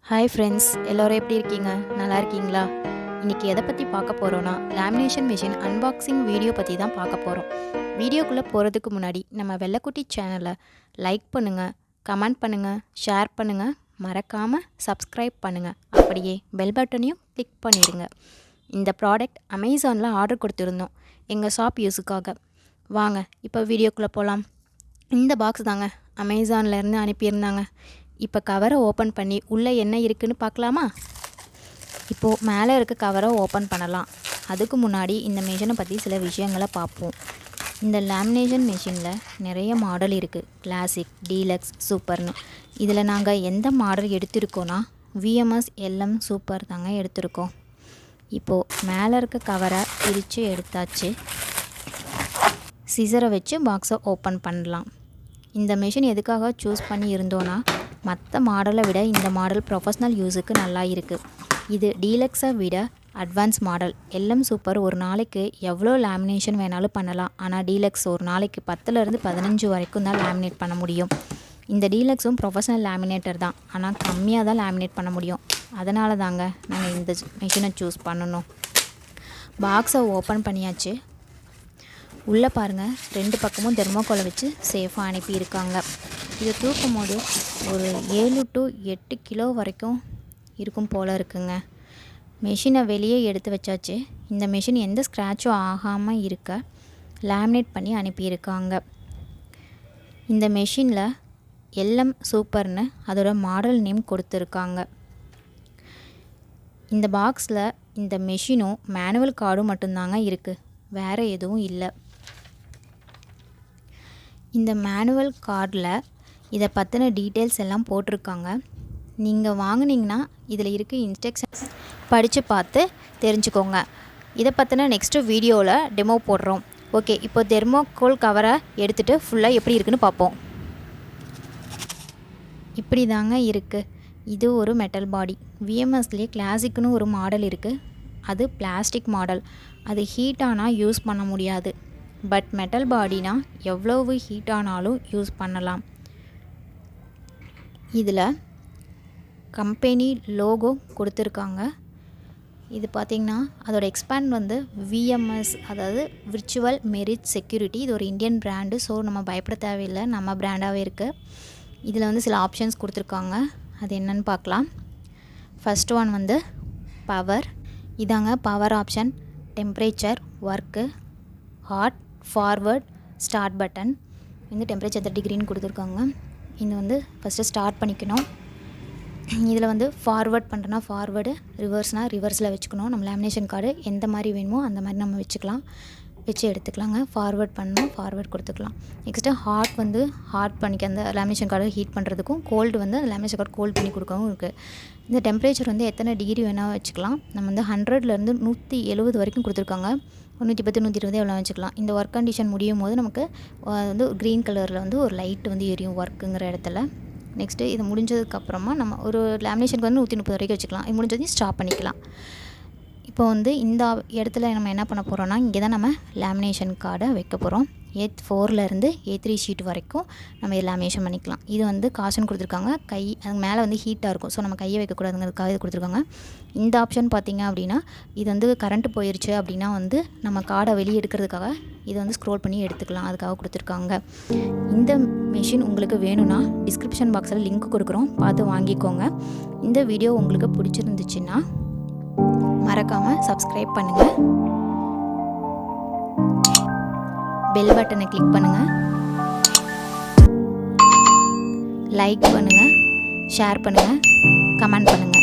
Hi friends, எல்லோரும் எப்படி இருக்கீங்க? நல்லா இருக்கீங்களா? இன்றைக்கி எதை பற்றி பார்க்க போகிறோன்னா, லேமினேஷன் மிஷின் அன்பாக்சிங் வீடியோ பற்றி தான் பார்க்க போகிறோம். வீடியோக்குள்ளே போகிறதுக்கு முன்னாடி நம்ம வெள்ளைக்குட்டி சேனலை லைக் பண்ணுங்கள், கமெண்ட் பண்ணுங்கள், ஷேர் பண்ணுங்கள், மறக்காமல் சப்ஸ்கிரைப் பண்ணுங்கள். அப்படியே பெல் பட்டனையும் கிளிக் பண்ணிடுங்க. இந்த ப்ராடக்ட் அமேசானில் ஆர்டர் கொடுத்துருந்தோம் எங்கள் ஷாப் யூஸுக்காக. வாங்க இப்போ வீடியோக்குள்ளே போகலாம். இந்த பாக்ஸ் தாங்க அமேசான்லேருந்து அனுப்பியிருந்தாங்க. இப்போ கவரை ஓப்பன் பண்ணி உள்ளே என்ன இருக்குதுன்னு பார்க்கலாமா? இப்போது மேலே இருக்க கவரை ஓப்பன் பண்ணலாம். அதுக்கு முன்னாடி இந்த மிஷினை பற்றி சில விஷயங்களை பார்ப்போம். இந்த லேமினேஷன் மிஷினில் நிறைய மாடல் இருக்குது. கிளாசிக், டீலக்ஸ், சூப்பர்னு. இதில் நாங்கள் எந்த மாடல் எடுத்திருக்கோன்னா VMS LM சூப்பர் தாங்க எடுத்திருக்கோம். இப்போது மேலே இருக்க கவரை பிரித்து எடுத்தாச்சு. சிசரை வச்சு பாக்ஸை ஓப்பன் பண்ணலாம். இந்த மிஷின் எதுக்காக சூஸ் பண்ணி இருந்தோன்னா, மற்ற மாடலை விட இந்த மாடல் ப்ரொஃபஷ்னல் யூஸுக்கு நல்லா இருக்குது. இது டீலக்ஸை விட அட்வான்ஸ் மாடல். LM சூப்பர் ஒரு நாளைக்கு எவ்வளோ லேமினேஷன் வேணாலும் பண்ணலாம். ஆனால் டீலக்ஸ் ஒரு நாளைக்கு 10லேருந்து 15 வரைக்கும் தான் லேமினேட் பண்ண முடியும். இந்த டீலக்ஸும் ப்ரொஃபஷ்னல் லேமினேட்டர் தான், ஆனால் கம்மியாக தான் லேமினேட் பண்ண முடியும். அதனால தாங்க நாங்கள் இந்த மிஷினை சூஸ் பண்ணணும். பாக்ஸை ஓப்பன் பண்ணியாச்சு. உள்ளே பாருங்கள், 2 பக்கமும் தெர்மோகோலை வச்சு சேஃபாக அனுப்பியிருக்காங்க. இதை தூக்கும் போது ஒரு 7 to 8 கிலோ வரைக்கும் இருக்கும் போல் இருக்குங்க. மெஷினை வெளியே எடுத்து வச்சாச்சு. இந்த மெஷின் எந்த ஸ்க்ராட்சும் ஆகாமல் இருக்க லேமினேட் பண்ணி அனுப்பியிருக்காங்க. இந்த மெஷினில் LM சூப்பர்னு அதோட மாடல் நேம் கொடுத்துருக்காங்க. இந்த பாக்ஸில் இந்த மெஷினும் மேனுவல் கார்டும் மட்டும்தாங்க இருக்குது, வேறு எதுவும் இல்லை. இந்த மேனுவல் கார்டில் இதை பற்றின டீட்டெயில்ஸ் எல்லாம் போட்டிருக்காங்க. நீங்கள் வாங்கினீங்கன்னா இதில் இருக்க இன்ஸ்ட்ரக்ஷன்ஸ் படித்து பார்த்து தெரிஞ்சுக்கோங்க. இதை பற்றின நெக்ஸ்ட்டு வீடியோவில் டெமோ போடுறோம். ஓகே, இப்போ தெர்மோகோல் கவரை எடுத்துகிட்டு ஃபுல்லாக எப்படி இருக்குன்னு பார்ப்போம். இப்படி தாங்க இருக்குது. இது ஒரு மெட்டல் பாடி. VMSலேயே கிளாசிக்னு ஒரு மாடல் இருக்குது. அது பிளாஸ்டிக் மாடல். அது ஹீட் ஆனால் யூஸ் பண்ண முடியாது. பட் மெட்டல் பாடினா எவ்வளவு ஹீட் ஆனாலும் யூஸ் பண்ணலாம். இதில் கம்பெனி லோகோ கொடுத்துருக்காங்க. இது பார்த்திங்கன்னா அதோட எக்ஸ்பேண்ட் வந்து VMS, அதாவது விர்ச்சுவல் மெரிட் செக்யூரிட்டி. இது ஒரு இந்தியன் பிராண்டு, ஸோ நம்ம பயப்பட தேவையில்லை, நம்ம பிராண்டாகவே இருக்குது. இதில் வந்து சில ஆப்ஷன்ஸ் கொடுத்துருக்காங்க. அது என்னென்னு பார்க்கலாம். ஃபஸ்ட் ஒன் வந்து பவர். இதாங்க power option. Temperature, work, hot, forward, start button. இந்த டெம்பரேச்சர் 30 டிகிரின்னு கொடுத்துருக்காங்க. இது வந்து ஃபஸ்ட்டு ஸ்டார்ட் பண்ணிக்கணும். இதில் வந்து ஃபார்வர்ட் பண்ணுறோன்னா ஃபார்வேர்டு, ரிவர்ஸ்னால் ரிவர்ஸில் வச்சுக்கணும். நம்ம லேமினேஷன் கார்டு எந்த மாதிரி வேணுமோ அந்த மாதிரி நம்ம வச்சு எடுத்துக்கலாங்க. ஃபார்வர்ட் பண்ணால் ஃபார்வர்ட் கொடுத்துக்கலாம். நெக்ஸ்ட்டு ஹாட் வந்து ஹாட் பண்ணிக்க, அந்த லேமினேஷன் கார்டு ஹீட் பண்ணுறதுக்கும், கோல்டு வந்து அந்த லேமினேஷன் கார்டு கோல்டு பண்ணி கொடுக்கவும் இருக்குது. இந்த டெம்பரேச்சர் வந்து எத்தனை டிகிரி வேணால் வச்சுக்கலாம். நம்ம வந்து 100லேருந்து 170 வரைக்கும் கொடுத்துருக்காங்க. 110, 120 எவ்வளோ வச்சுக்கலாம். இந்த ஒர்க் கண்டிஷன் முடியும் போது நமக்கு வந்து க்ரீன் கலரில் வந்து ஒரு லைட் வந்து எரியும் ஒர்க்குங்கிற இடத்துல. நெக்ஸ்ட்டு இது முடிஞ்சதுக்கப்புறமா நம்ம ஒரு லேமினேஷனுக்கு வந்து 130 வரைக்கும் வச்சுக்கலாம். இது முடிஞ்சதையும் ஸ்டாப் பண்ணிக்கலாம். இப்போ வந்து இந்த இடத்துல நம்ம என்ன பண்ண போகிறோன்னா, இங்கே தான் நம்ம லேமினேஷன் கார்டை வைக்க போகிறோம். A4லேருந்து A3 ஷீட் வரைக்கும் நம்ம இது லேமினேஷன் பண்ணிக்கலாம். இது வந்து காஷன் கொடுத்துருக்காங்க. அது மேலே வந்து ஹீட்டாக இருக்கும், ஸோ நம்ம கையை வைக்கக்கூடாதுங்கிறதுக்காக இது கொடுத்துருக்காங்க. இந்த ஆப்ஷன் பார்த்திங்க அப்படின்னா, இது வந்து கரண்ட்டு போயிடுச்சு அப்படின்னா வந்து நம்ம கார்டை வெளியே எடுக்கிறதுக்காக இதை வந்து ஸ்க்ரோல் பண்ணி எடுத்துக்கலாம், அதுக்காக கொடுத்துருக்காங்க. இந்த மிஷின் உங்களுக்கு வேணும்னா டிஸ்கிரிப்ஷன் பாக்ஸில் லிங்க் கொடுக்குறோம், பார்த்து வாங்கிக்கோங்க. இந்த வீடியோ உங்களுக்கு பிடிச்சிருந்துச்சுன்னா மறக்காமல் சப்ஸ்கிரைப் பண்ணுங்கள், பெல் பட்டனை கிளிக் பண்ணுங்கள், லைக் பண்ணுங்கள், ஷேர் பண்ணுங்கள், கமெண்ட் பண்ணுங்கள்.